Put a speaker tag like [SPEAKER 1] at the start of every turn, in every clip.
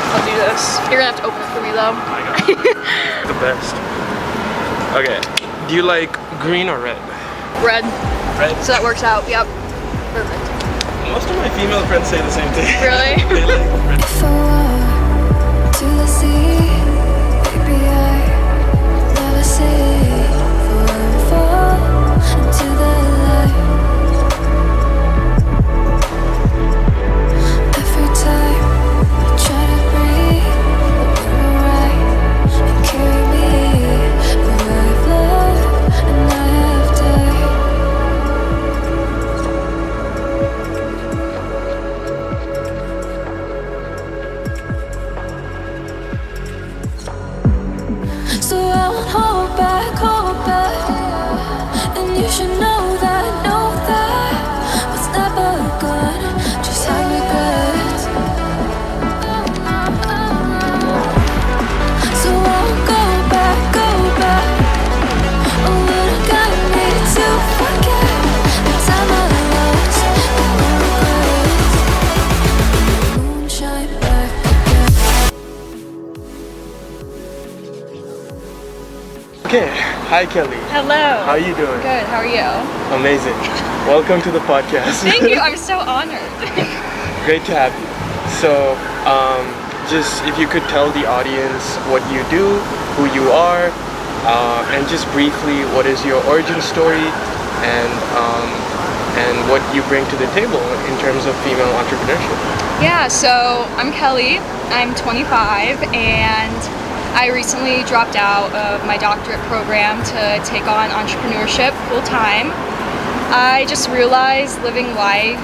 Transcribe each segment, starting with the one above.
[SPEAKER 1] I'll do this. You're gonna have to open it for me though.
[SPEAKER 2] I got it. The best. Okay. Do you like green or red?
[SPEAKER 1] Red.
[SPEAKER 2] Red?
[SPEAKER 1] So that works out. Yep. Perfect.
[SPEAKER 2] Most of my female friends say the same thing.
[SPEAKER 1] Really?
[SPEAKER 2] They like red.
[SPEAKER 3] If I walk to the sea, baby, I never say fall into the light. Every time I try to breathe, but when we're right, you carry me where I've loved and I have died. So I won't hold back, and you should know that what's never good, just have regrets. So I won't go back, oh, but I got me to forget the time I lost, the regrets. Moonshine back again.
[SPEAKER 2] Okay. Hi, Kelly.
[SPEAKER 1] Hello.
[SPEAKER 2] How are you doing?
[SPEAKER 1] Good. How are you?
[SPEAKER 2] Amazing. Welcome to the podcast.
[SPEAKER 1] Thank you. I'm so honored.
[SPEAKER 2] Great to have you. So, just if you could tell the audience what you do, who you are, and just briefly what is your origin story, and what you bring to the table in terms of female entrepreneurship.
[SPEAKER 1] Yeah. So I'm Kelly. I'm 25 and I recently dropped out of my doctorate program to take on entrepreneurship full time. I just realized living life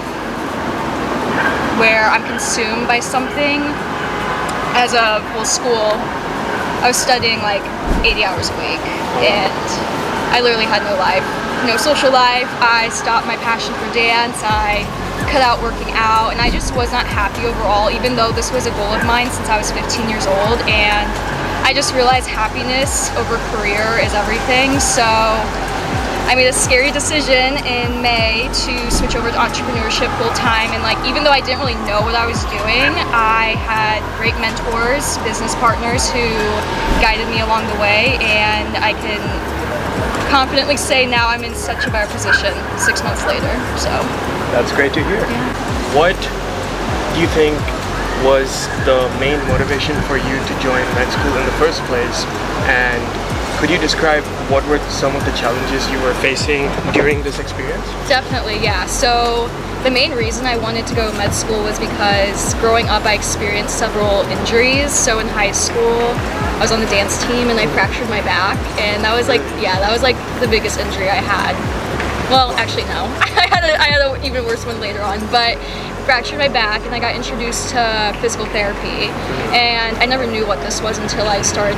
[SPEAKER 1] where I'm consumed by something. As a school, I was studying like 80 hours a week and I literally had no life, no social life. I stopped my passion for dance. I cut out working out and I just was not happy overall, even though this was a goal of mine since I was 15 years old. And I just realized happiness over career is everything. So I made a scary decision in May to switch over to entrepreneurship full time. And like, even though I didn't really know what I was doing, I had great mentors, business partners who guided me along the way. And I can confidently say now I'm in such a better position 6 months later. So
[SPEAKER 2] That's great to hear.
[SPEAKER 1] yeah.
[SPEAKER 2] What do you think was the main motivation for you to join med school in the first place? And could you describe what were some of the challenges you were facing during this experience?
[SPEAKER 1] Definitely, yeah. So the main reason I wanted to go to med school was because growing up I experienced several injuries. So in high school I was on the dance team and I fractured my back, and that was like the biggest injury I had. Well, actually no, I had an even worse one later on, but fractured my back and I got introduced to physical therapy, and I never knew what this was until I started,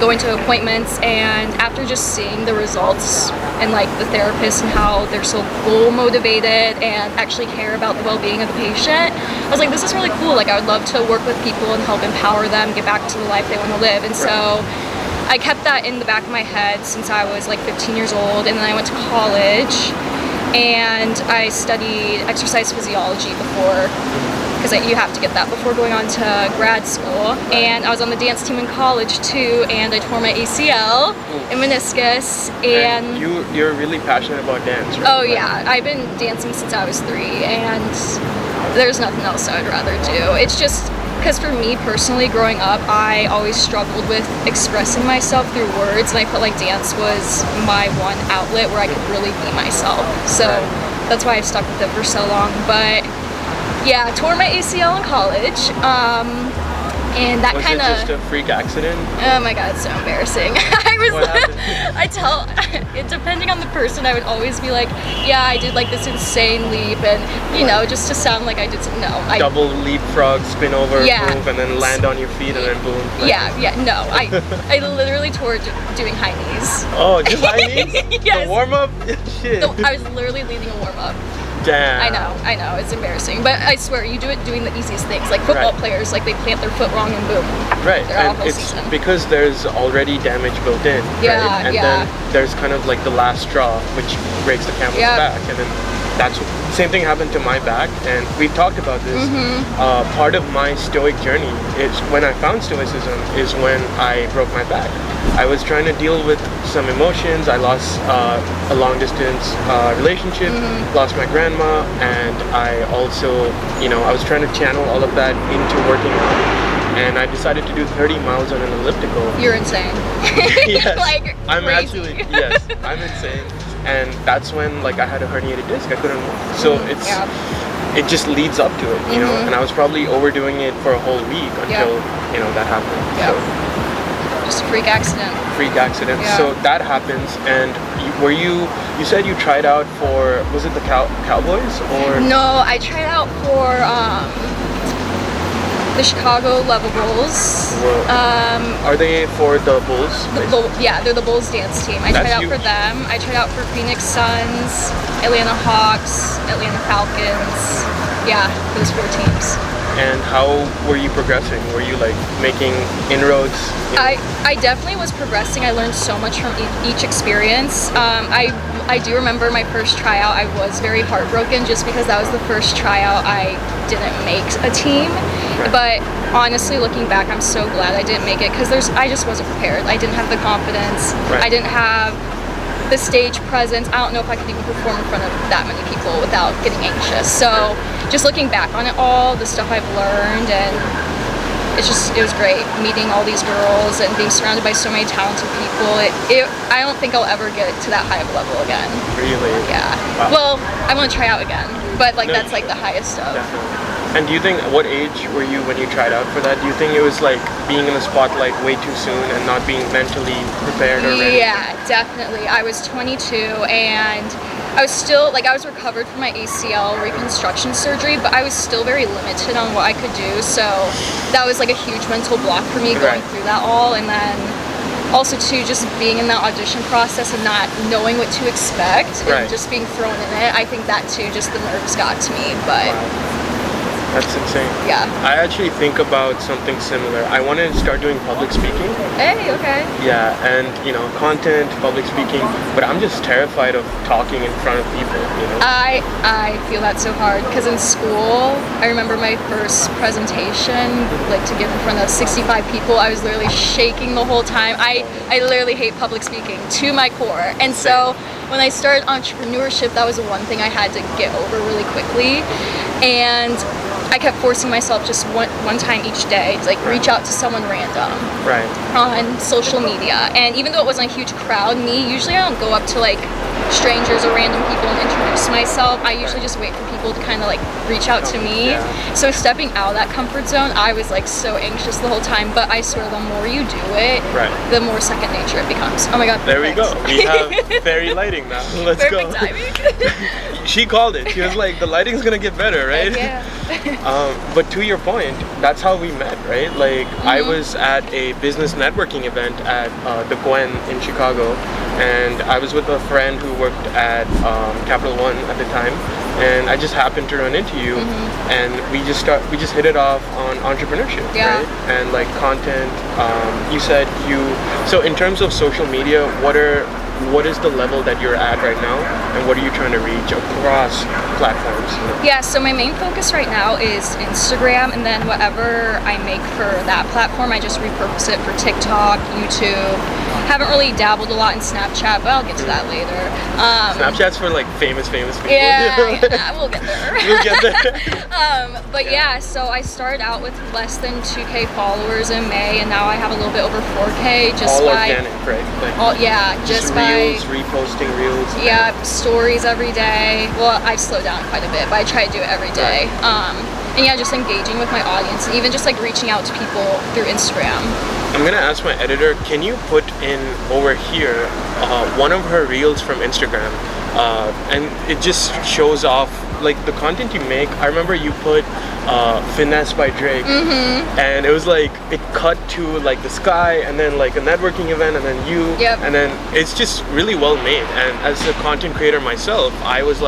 [SPEAKER 1] going to appointments. And after just seeing the results and like the therapists and how they're so goal motivated and actually care about the well-being of the patient, I was like, this is really cool. Like, I would love to work with people and help empower them get back to the life they want to live. And so I kept that in the back of my head since I was like 15 years old. And then I went to college and I studied exercise physiology before, because you have to get that before going on to grad school. And I was on the dance team in college too, and I tore my ACL and meniscus. And
[SPEAKER 2] you're really passionate about dance, right?
[SPEAKER 1] oh yeah, I've been dancing since I was 3, and there's nothing else I'd rather do. It's just because for me personally, growing up, I always struggled with expressing myself through words, and I felt like dance was my one outlet where I could really be myself. So that's why I've stuck with it for so long. But yeah, I tore my ACL in college, and that kind of...
[SPEAKER 2] Was it just a freak accident?
[SPEAKER 1] Oh my god, it's so embarrassing.
[SPEAKER 2] What happened?
[SPEAKER 1] Depending on the person, I would always be like, yeah, I did like this insane leap, and just to sound like I did some,
[SPEAKER 2] Double leapfrog, spin over,
[SPEAKER 1] Yeah.
[SPEAKER 2] move, and then land on your feet, and then boom. Like,
[SPEAKER 1] No, I literally tore doing high knees.
[SPEAKER 2] Oh, just high knees?
[SPEAKER 1] Yes.
[SPEAKER 2] The warm-up? Shit.
[SPEAKER 1] I was literally leading a warm-up.
[SPEAKER 2] Damn.
[SPEAKER 1] I know, it's embarrassing, but I swear, you do it doing the easiest things, like football players, like they plant their foot wrong and boom.
[SPEAKER 2] Right,
[SPEAKER 1] they're out
[SPEAKER 2] and
[SPEAKER 1] whole
[SPEAKER 2] it's
[SPEAKER 1] season.
[SPEAKER 2] because there's already damage built in,
[SPEAKER 1] Yeah,
[SPEAKER 2] right? And
[SPEAKER 1] yeah.
[SPEAKER 2] then there's kind of like the last straw, which breaks the camel's back, and then that's same thing happened to my back, and we've talked about this. Part of my stoic journey is when I found stoicism is when I broke my back. I was trying to deal with some emotions. I lost a long distance relationship, lost my grandma, and I also, I was trying to channel all of that into working out. And I decided to do 30 miles on an elliptical.
[SPEAKER 1] You're insane.
[SPEAKER 2] Yes,
[SPEAKER 1] like
[SPEAKER 2] I'm
[SPEAKER 1] crazy.
[SPEAKER 2] actually, yes, I'm insane. And that's when I had a herniated disc. I couldn't walk. So it just leads up to it, you know. And I was probably overdoing it for a whole week until that happened.
[SPEAKER 1] Yeah. Just a freak accident.
[SPEAKER 2] Freak accident.
[SPEAKER 1] Yeah.
[SPEAKER 2] So that happens, and you said you tried out for, was it the Cowboys or?
[SPEAKER 1] No, I tried out for the Chicago Level Bulls.
[SPEAKER 2] Are they for the Bulls?
[SPEAKER 1] They're the Bulls dance team. I tried out for them. I tried out for Phoenix Suns, Atlanta Hawks, Atlanta Falcons. Yeah, those 4 teams.
[SPEAKER 2] And how were you progressing? Were you like making inroads?
[SPEAKER 1] I definitely was progressing. I learned so much from each experience. I do remember my first tryout. I was very heartbroken just because that was the first tryout I didn't make a team. Right. But honestly, looking back, I'm so glad I didn't make it because I just wasn't prepared. I didn't have the confidence. Right. I didn't have the stage presence. I don't know if I could even perform in front of that many people without getting anxious. So just looking back on it all, the stuff I've learned, and it was great meeting all these girls and being surrounded by so many talented people. I don't think I'll ever get to that high of a level again. Really? Yeah. Wow. Well, I want to try out again, but that's like the highest of.
[SPEAKER 2] Definitely. And do you think, what age were you when you tried out for that? Do you think it was like being in the spotlight way too soon and not being mentally prepared or ready?
[SPEAKER 1] Yeah, definitely. I was 22 and I was still, I was recovered from my ACL reconstruction surgery, but I was still very limited on what I could do. So that was like a huge mental block for me going through that all. And then also too, just being in that audition process and not knowing what to expect and just being thrown in it. I think that too, just the nerves got to me, but.
[SPEAKER 2] Wow. That's insane.
[SPEAKER 1] Yeah.
[SPEAKER 2] I actually think about something similar. I wanted to start doing public speaking.
[SPEAKER 1] Hey, okay.
[SPEAKER 2] Yeah, and content, public speaking, but I'm just terrified of talking in front of people,
[SPEAKER 1] I feel that so hard because in school, I remember my first presentation, to give in front of 65 people, I was literally shaking the whole time. I literally hate public speaking to my core. And so when I started entrepreneurship, that was the one thing I had to get over really quickly. And I kept forcing myself just one time each day to reach out to someone random on social media. And even though it wasn't a huge crowd, usually I don't go up to strangers or random people and introduce myself. I usually just wait for people to kind of reach out to me. So stepping out of that comfort zone, I was so anxious the whole time. But I swear, the more you do it, the more second nature it becomes. Oh my god!
[SPEAKER 2] There we go. We have fairy lighting now. Let's go.
[SPEAKER 1] Perfect timing.
[SPEAKER 2] She called it. She was like, "The lighting's gonna get better, right?"
[SPEAKER 1] Yeah.
[SPEAKER 2] But to your point, that's how we met, right? I was at a business networking event at the Gwen in Chicago, and I was with a friend who worked at Capital One at the time, and I just happened to run into you, and we just hit it off on entrepreneurship, right? And content. You said so in terms of social media, what is the level that you're at right now, and what are you trying to reach across platforms?
[SPEAKER 1] Yeah, so my main focus right now is Instagram, and then whatever I make for that platform, I just repurpose it for TikTok, YouTube. Haven't really dabbled a lot in Snapchat, but I'll get to that later.
[SPEAKER 2] Snapchat's for famous people.
[SPEAKER 1] Yeah, we'll get there.
[SPEAKER 2] We'll get there.
[SPEAKER 1] But yeah, so I started out with less than 2K followers in May, and now I have a little bit over 4K just
[SPEAKER 2] all
[SPEAKER 1] by
[SPEAKER 2] organic, right?
[SPEAKER 1] Just by
[SPEAKER 2] reels, reposting reels.
[SPEAKER 1] Yeah, stories every day. Well, I've slowed down quite a bit, but I try to do it every day. And yeah, just engaging with my audience, and even just reaching out to people through Instagram.
[SPEAKER 2] I'm gonna ask my editor, can you put in over here one of her reels from Instagram, and it just shows off the content you make. I remember you put Finesse by Drake, and it was it cut to the sky, and then a networking event, and then you, and then it's just really well made. And as a content creator myself, I was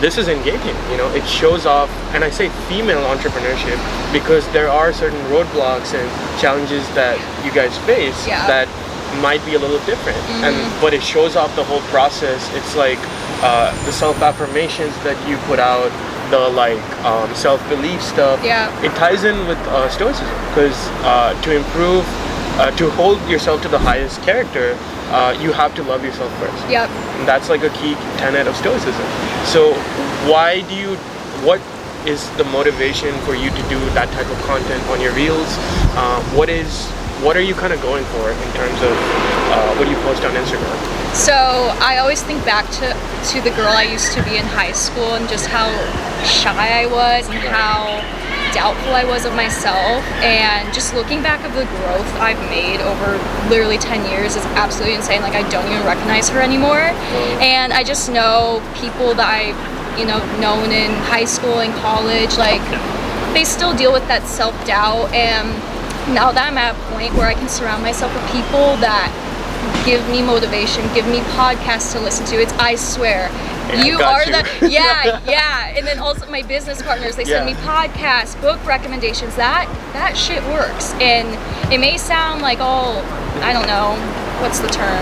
[SPEAKER 2] this is engaging, it shows off. And I say female entrepreneurship because there are certain roadblocks and challenges that you guys face that might be a little different, but it shows off the whole process. It's like the self-affirmations that you put out, the self-belief stuff.
[SPEAKER 1] Yeah.
[SPEAKER 2] It ties in with stoicism, because to improve, to hold yourself to the highest character, you have to love yourself first.
[SPEAKER 1] Yep.
[SPEAKER 2] And that's like a key tenet of stoicism. So what is the motivation for you to do that type of content on your reels? What are you kind of going for in terms of what you post on Instagram?
[SPEAKER 1] So I always think back to the girl I used to be in high school, and just how shy I was and how doubtful I was of myself, and just looking back of the growth I've made over literally 10 years is absolutely insane. Like, I don't even recognize her anymore. And I just know people that I've known in high school and college, like, they still deal with that self-doubt. And now that I'm at a point where I can surround myself with people that give me motivation, give me podcasts to listen to, I swear, you are the yeah. And then also my business partners, they send me podcasts, book recommendations. That shit works. And it may sound like, I don't know, what's the term?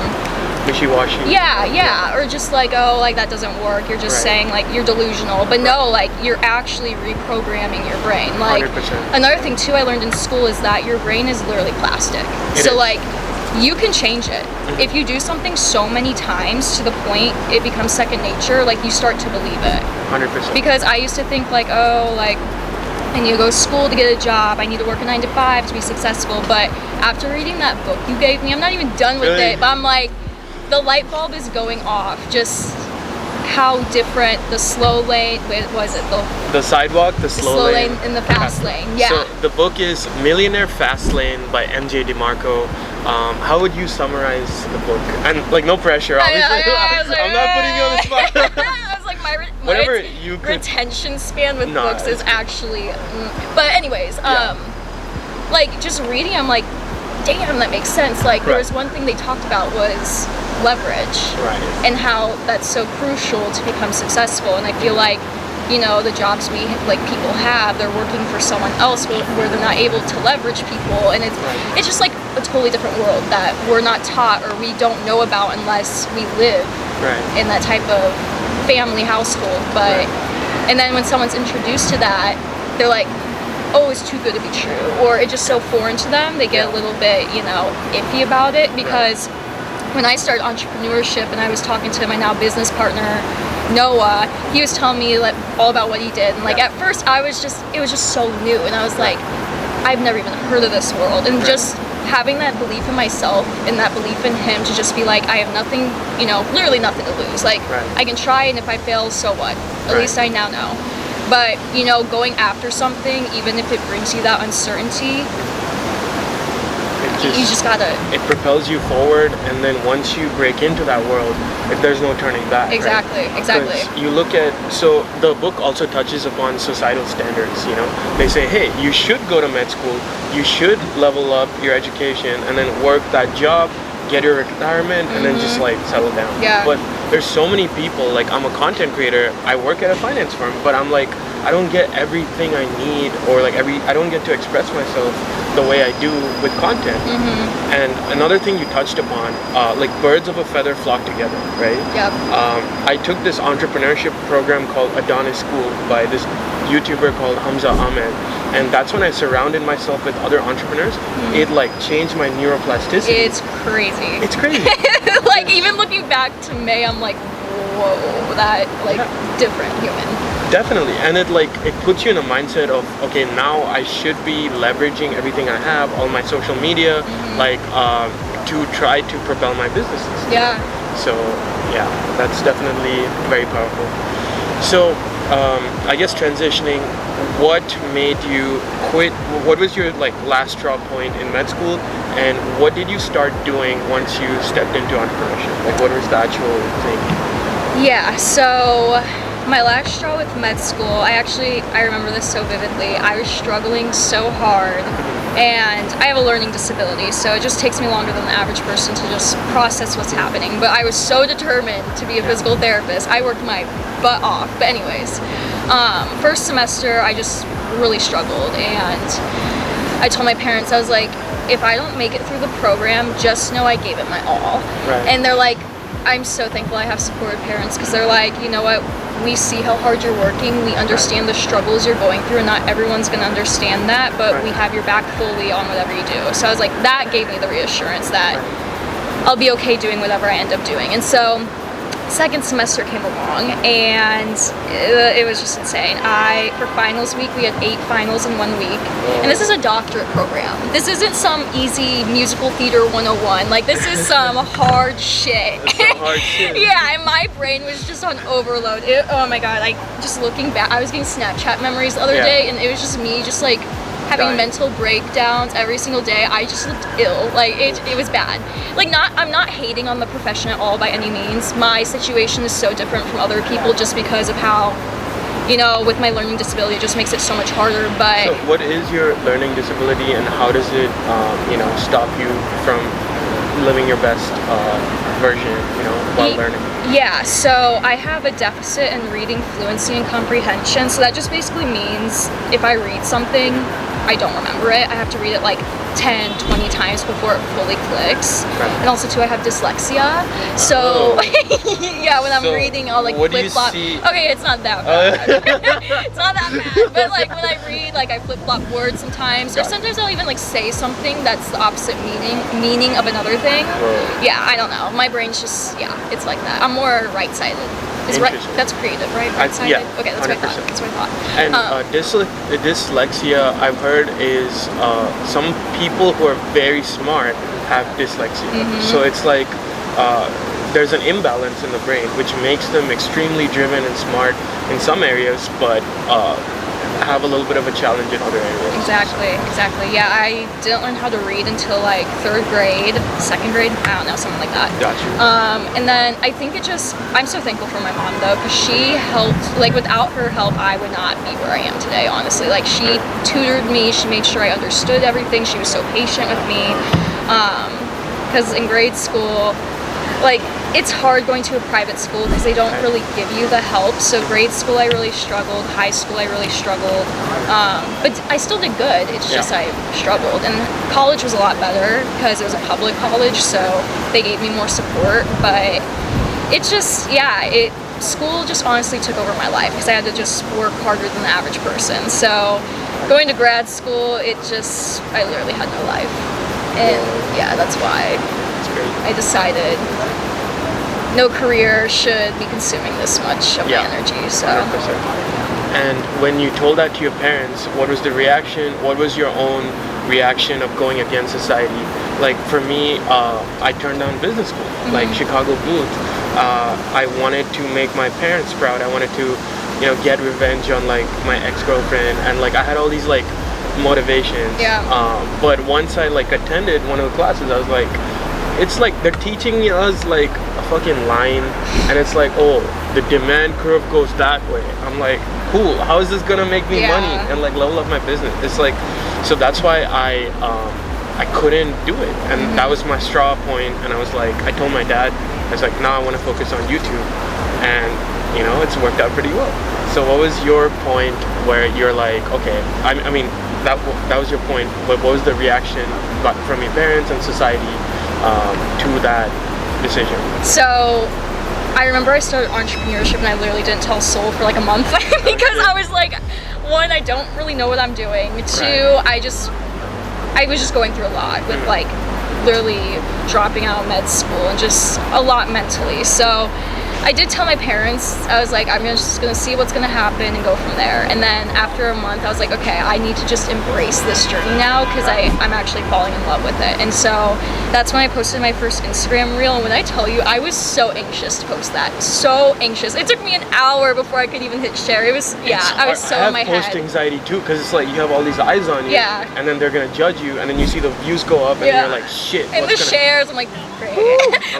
[SPEAKER 2] Wishy-washy.
[SPEAKER 1] Yeah. Or just like, that doesn't work. You're just saying, like, you're delusional. But no, like, you're actually reprogramming your brain. Like,
[SPEAKER 2] 100%.
[SPEAKER 1] Another thing too I learned in school is that your brain is literally plastic. So like, you can change it. If you do something so many times to the point it becomes second nature, like, you start to believe it.
[SPEAKER 2] 100%.
[SPEAKER 1] Because I used to think like, I need to go to school to get a job, I need to work a 9 to 5 to be successful. But after reading that book you gave me, I'm not even done with it, but I'm like, the light bulb is going off. Just how different the slow lane,
[SPEAKER 2] the sidewalk, the slow lane,
[SPEAKER 1] and the fast lane. Yeah.
[SPEAKER 2] So the book is Millionaire Fast Lane by MJ DeMarco. How would you summarize the book? And like, no pressure, obviously. I'm not putting you on the spot.
[SPEAKER 1] I was like,
[SPEAKER 2] whatever you could.
[SPEAKER 1] Retention span with books is actually. But anyways, like, just reading, I'm like, damn, that makes sense. Like, there was one thing they talked about was leverage, and how that's so crucial to become successful. And I feel like, the jobs people have, they're working for someone else where they're not able to leverage people, and it's just like a totally different world that we're not taught or we don't know about unless we live in that type of family household. But and then when someone's introduced to that, they're like, oh, it's too good to be true, or it's just so foreign to them, they get a little bit iffy about it. Because when I started entrepreneurship and I was talking to my now business partner Noah, he was telling me like all about what he did, and like at first it was just so new, and I was like, I've never even heard of this world. And just having that belief in myself and that belief in him to just be like, I have nothing, literally nothing to lose. Like, I can try, and if I fail, so what? At least I now know. But going after something, even if it brings you that uncertainty, you just gotta. It
[SPEAKER 2] propels you forward, and then once you break into that world, there's no turning back.
[SPEAKER 1] Exactly.
[SPEAKER 2] You look at, so the book also touches upon societal standards. They say, hey, you should go to med school, you should level up your education, and then work that job, get your retirement, and then just like settle down.
[SPEAKER 1] Yeah.
[SPEAKER 2] But there's so many people, like, I'm a content creator, I work at a finance firm, but I'm like, I don't get everything I need, or like I don't get to express myself the way I do with content. And another thing you touched upon, like, birds of a feather flock together, right?
[SPEAKER 1] Yep.
[SPEAKER 2] I took this entrepreneurship program called Adonis School by this YouTuber called Hamza Ahmed, and that's when I surrounded myself with other entrepreneurs. It like changed my neuroplasticity.
[SPEAKER 1] It's crazy. Like, even looking back to May, I'm like, whoa, that like different human.
[SPEAKER 2] Definitely, and it puts you in a mindset of, okay, now I should be leveraging everything I have, all my social media, to try to propel my businesses.
[SPEAKER 1] Yeah.
[SPEAKER 2] So yeah, that's definitely very powerful. So I guess transitioning, what made you quit? What was your last straw point in med school, and what did you start doing once you stepped into entrepreneurship? Like, what was the actual thing?
[SPEAKER 1] Yeah, so my last straw with med school, I remember this so vividly. I was struggling so hard, and I have a learning disability, so it just takes me longer than the average person to just process what's happening. But I was so determined to be a physical therapist. I worked my butt off. But anyways, first semester I just really struggled, and I told my parents, I was like, if I don't make it through the program, just know I gave it my all.
[SPEAKER 2] Right.
[SPEAKER 1] And they're like, I'm so thankful I have supportive parents, because they're like, you know what, we see how hard you're working, we understand the struggles you're going through, and not everyone's going to understand that, but we have your back fully on whatever you do. So I was like, that gave me the reassurance that I'll be okay doing whatever I end up doing. And so second semester came along, and it was just insane. For finals week, we had 8 finals in 1 week, and this is a doctorate program. This isn't some easy musical theater 101. Like, this is some hard shit.
[SPEAKER 2] Hard shit.
[SPEAKER 1] Yeah, and my brain was just on overload. Oh my god, like, just looking back, I was getting Snapchat memories the other day, and it was just me just like having mental breakdowns every single day. I just looked ill. Like, it was bad. Like, I'm not hating on the profession at all by any means. My situation is so different from other people just because of how, you know, with my learning disability, it just makes it so much harder. But
[SPEAKER 2] so what is your learning disability, and how does it, you know, stop you from living your best version, you know, while learning?
[SPEAKER 1] Yeah, so I have a deficit in reading fluency and comprehension. So that just basically means if I read something, I don't remember it. I have to read it like 10, 20 times before it fully clicks. Right. And also too, I have dyslexia. So yeah, when I'm reading, I'll like flip-flop. Okay, it's not that bad. It's not that bad. But like when I read, like I flip-flop words sometimes. Or sometimes I'll even like say something that's the opposite meaning of another thing.
[SPEAKER 2] Whoa.
[SPEAKER 1] Yeah, I don't know. My brain's just, it's like that. I'm more right-sided. That's creative, right? Right-sided?
[SPEAKER 2] Yeah.
[SPEAKER 1] Okay, that's what I thought. That's what I thought.
[SPEAKER 2] And dyslexia, I've heard, is some people who are very smart have dyslexia. So it's like there's an imbalance in the brain, which makes them extremely driven and smart in some areas, but have a little bit of a challenge in other areas.
[SPEAKER 1] Exactly. Yeah, I didn't learn how to read until like 3rd grade, 2nd grade, I don't know, something like that.
[SPEAKER 2] Gotcha.
[SPEAKER 1] And then I think I'm so thankful for my mom though, because she helped, like without her help, I would not be where I am today, honestly. Like, she tutored me, she made sure I understood everything, she was so patient with me. Because in grade school, like, it's hard going to a private school because they don't really give you the help. So grade school I really struggled, high school I really struggled, but I still did good. It's just I struggled. And college was a lot better because it was a public college, so they gave me more support. But it just, school just honestly took over my life because I had to just work harder than the average person. So going to grad school, I literally had no life. And yeah, that's why I decided no career should be consuming this much of my energy. So
[SPEAKER 2] 100%. And when you told that to your parents, what was the reaction? What was your own reaction of going against society? Like, for me, I turned down business school, like Chicago Booth. I wanted to make my parents proud. I wanted to, you know, get revenge on like my ex-girlfriend, and like I had all these like motivations. But once I like attended one of the classes, I was like, it's like they're teaching us like a fucking line, and it's like, oh, the demand curve goes that way. I'm like, cool, how is this gonna make me money and like level up my business? It's like, so that's why I couldn't do it, and that was my straw point. And I was like, I told my dad, I was like, now I want to focus on YouTube, and you know, it's worked out pretty well. So what was your point where you're like, okay, I mean that was your point, but what was the reaction from your parents and society to that decision?
[SPEAKER 1] So I remember I started entrepreneurship and I literally didn't tell a soul for like a month because I was like, one, I don't really know what I'm doing. Two, I was just going through a lot with like literally dropping out of med school and just a lot mentally. So I did tell my parents, I was like, I'm just gonna see what's gonna happen and go from there. And then after a month, I was like, okay, I need to just embrace this journey now because I'm actually falling in love with it. And so that's when I posted my first Instagram reel. And when I tell you, I was so anxious to post that, so anxious. It took me an hour before I could even hit share. It was, I was so in my head.
[SPEAKER 2] I have post anxiety too, because it's like you have all these eyes on you, and then they're gonna judge you, and then you see the views go up, and you're like, shit.
[SPEAKER 1] And the shares, I'm like, great.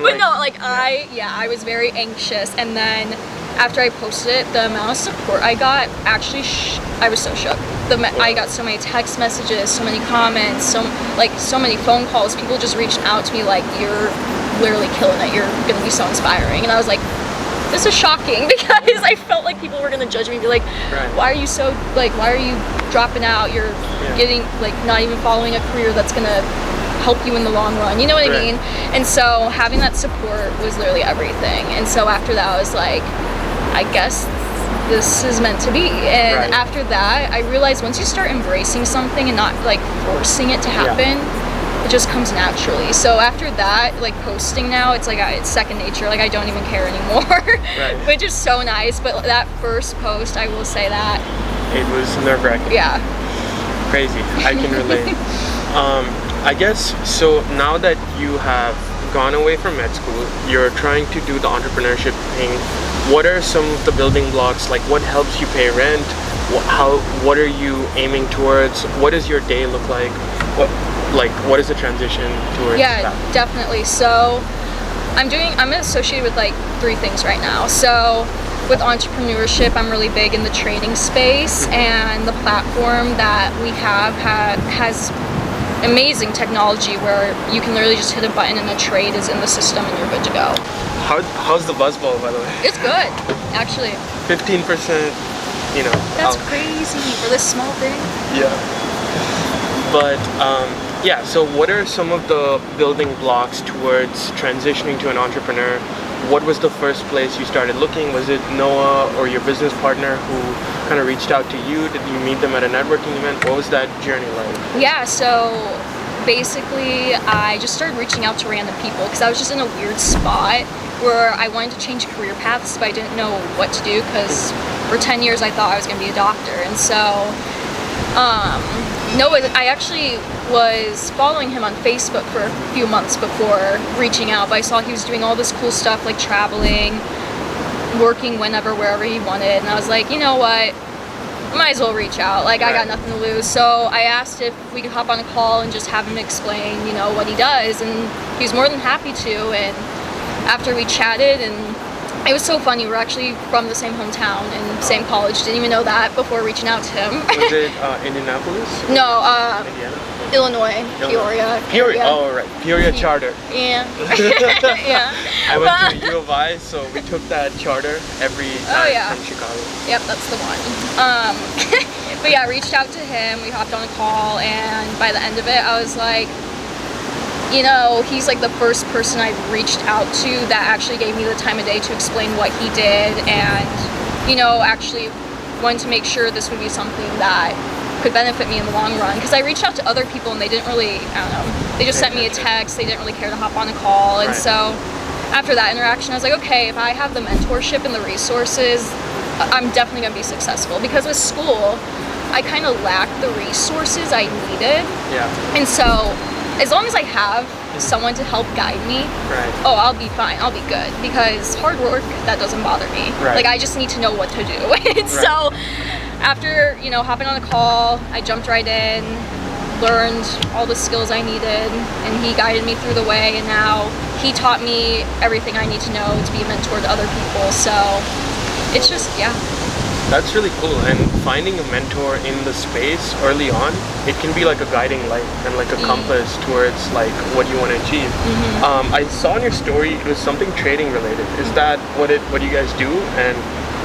[SPEAKER 1] But no, like I was very anxious. And then after I posted it, the amount of support I got, actually, I was so shook. I got so many text messages, so many comments, so many phone calls. People just reached out to me like, you're literally killing it. You're gonna be so inspiring. And I was like, this is shocking because I felt like people were gonna judge me and be like, why are you dropping out? You're getting like not even following a career that's gonna help you in the long run, you know what I
[SPEAKER 2] Right.
[SPEAKER 1] mean? And so having that support was literally everything. And so after that, I was like, I guess this is meant to be. And
[SPEAKER 2] Right.
[SPEAKER 1] after that, I realized once you start embracing something and not like forcing it to happen, it just comes naturally. So after that, like posting now, it's like it's second nature. Like I don't even care anymore,
[SPEAKER 2] Right.
[SPEAKER 1] which is so nice. But that first post, I will say that,
[SPEAKER 2] It was nerve-wracking.
[SPEAKER 1] yeah.
[SPEAKER 2] Crazy. I can relate. I guess so. Now that you have gone away from med school, you're trying to do the entrepreneurship thing. What are some of the building blocks? Like, what helps you pay rent? What are you aiming towards? What does your day look like? What is the transition towards
[SPEAKER 1] Yeah,
[SPEAKER 2] that?
[SPEAKER 1] definitely. So I'm associated with like 3 things right now. So with entrepreneurship, I'm really big in the training space, and the platform that we have has amazing technology where you can literally just hit a button and a trade is in the system and you're good to go.
[SPEAKER 2] How's the buzzball, by the way?
[SPEAKER 1] It's good, actually.
[SPEAKER 2] 15%, you know.
[SPEAKER 1] That's crazy for this small thing.
[SPEAKER 2] Yeah. But yeah, so what are some of the building blocks towards transitioning to an entrepreneur? What was the first place you started looking? Was it Noah or your business partner who kind of reached out to you? Did you meet them at a networking event? What was that journey like?
[SPEAKER 1] Yeah, so basically I just started reaching out to random people because I was just in a weird spot where I wanted to change career paths, but I didn't know what to do because for 10 years I thought I was going to be a doctor. And so Noah, I actually was following him on Facebook for a few months before reaching out, but I saw he was doing all this cool stuff like traveling, working whenever, wherever he wanted, and I was like, you know what, might as well reach out, like I got nothing to lose. So I asked if we could hop on a call and just have him explain, you know, what he does, and he was more than happy to. And after we chatted, and it was so funny, we're actually from the same hometown and same college, didn't even know that before reaching out to him.
[SPEAKER 2] Was it Indianapolis?
[SPEAKER 1] No,
[SPEAKER 2] Indiana?
[SPEAKER 1] Illinois, Peoria.
[SPEAKER 2] Oh, right. Peoria charter.
[SPEAKER 1] Yeah. Yeah.
[SPEAKER 2] I went to U of I, so we took that charter every time from Chicago.
[SPEAKER 1] Yep, that's the one. But yeah, I reached out to him, we hopped on a call, and by the end of it, I was like, you know, he's like the first person I've reached out to that actually gave me the time of day to explain what he did, and, you know, actually wanted to make sure this would be something that could benefit me in the long run. Because I reached out to other people and they didn't really, I don't know, they just sent me a text, they didn't really care to hop on a call. And so after that interaction, I was like, okay, if I have the mentorship and the resources, I'm definitely gonna be successful. Because with school, I kind of lacked the resources I needed.
[SPEAKER 2] Yeah.
[SPEAKER 1] And so as long as I have someone to help guide me, oh, I'll be fine, I'll be good. Because hard work, that doesn't bother me. Like, I just need to know what to do. And so after, you know, hopping on a call, I jumped right in, learned all the skills I needed, and he guided me through the way, and now he taught me everything I need to know to be a mentor to other people. So it's just, yeah.
[SPEAKER 2] That's really cool. And finding a mentor in the space early on, it can be like a guiding light and like a compass towards like what you want to achieve. I saw in your story it was something trading related. Is that what you guys do? And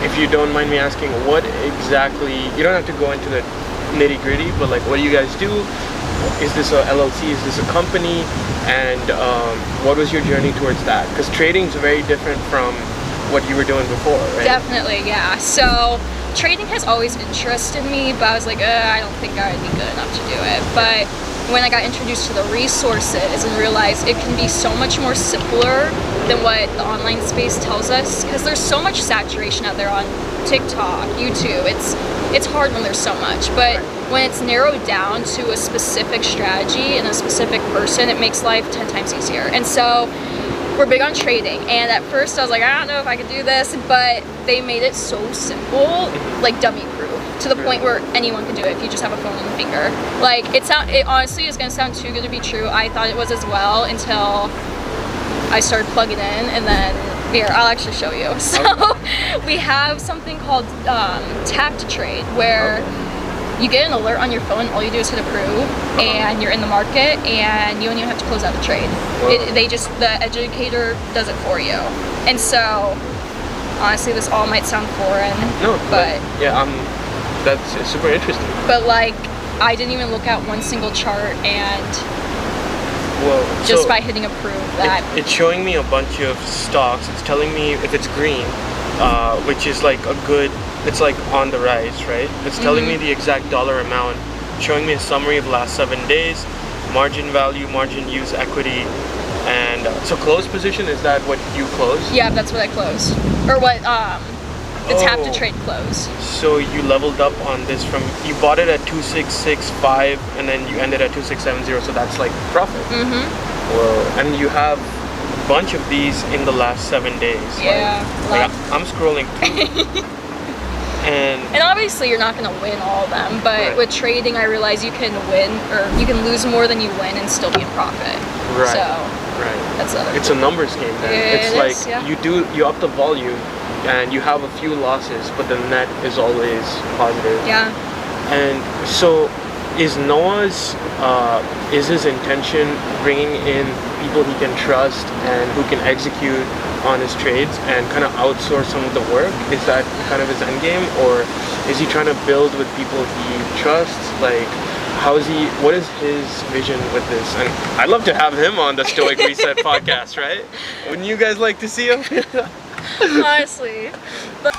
[SPEAKER 2] if you don't mind me asking, what exactly, you don't have to go into the nitty gritty, but like what do you guys do? Is this a LLC? Is this a company? And what was your journey towards that? Because trading is very different from what you were doing before, right?
[SPEAKER 1] Definitely, yeah. So trading has always interested me, but I was like, I don't think I would be good enough to do it. But when I got introduced to the resources and realized it can be so much more simpler than what the online space tells us, because there's so much saturation out there on TikTok, YouTube. It's hard when there's so much, but when it's narrowed down to a specific strategy and a specific person, it makes life 10 times easier. And so we're big on trading, and at first I was like, I don't know if I could do this, but they made it so simple, like dummy proof, to the point where anyone can do it if you just have a phone and a finger. Like, it honestly is gonna sound too good to be true. I thought it was as well until I started plugging in, and then here, I'll actually show you. So we have something called tap to trade, where you get an alert on your phone, all you do is hit approve, and you're in the market, and you don't even have to close out the trade. The educator does it for you. And so, honestly, this all might sound foreign, but
[SPEAKER 2] yeah, that's super interesting.
[SPEAKER 1] But like, I didn't even look at one single chart, and
[SPEAKER 2] Well,
[SPEAKER 1] just
[SPEAKER 2] so
[SPEAKER 1] by hitting approve that.
[SPEAKER 2] it's showing me a bunch of stocks. It's telling me if it's green, which is like a good, it's like on the rise, right? It's telling me the exact dollar amount, showing me a summary of the last 7 days, margin value, margin use, equity, and so close position, is that what you close?
[SPEAKER 1] Yeah, that's what I close. Or what the tap to
[SPEAKER 2] Oh.
[SPEAKER 1] trade close.
[SPEAKER 2] So you leveled up on this from, you bought it at 2665 and then you ended at 2670, so that's like profit. Well, and you have a bunch of these in the last 7 days.
[SPEAKER 1] Yeah,
[SPEAKER 2] Like I'm scrolling through.
[SPEAKER 1] And obviously you're not gonna win all of them, but
[SPEAKER 2] Right.
[SPEAKER 1] with trading I realize you can win, or you can lose more than you win and still be in profit.
[SPEAKER 2] Right.
[SPEAKER 1] So
[SPEAKER 2] Right.
[SPEAKER 1] that's the other
[SPEAKER 2] It's a numbers game then.
[SPEAKER 1] It
[SPEAKER 2] It's
[SPEAKER 1] is,
[SPEAKER 2] like
[SPEAKER 1] yeah.
[SPEAKER 2] you up the volume and you have a few losses, but the net is always positive.
[SPEAKER 1] Yeah.
[SPEAKER 2] And so is Noah's is his intention bringing in people he can trust and who can execute on his trades and kind of outsource some of the work? Is that kind of his end game, or is he trying to build with people he trusts? Like, what is his vision with this? And I'd love to have him on the Stoic Reset podcast, right? Wouldn't you guys like to see him?
[SPEAKER 1] Honestly. But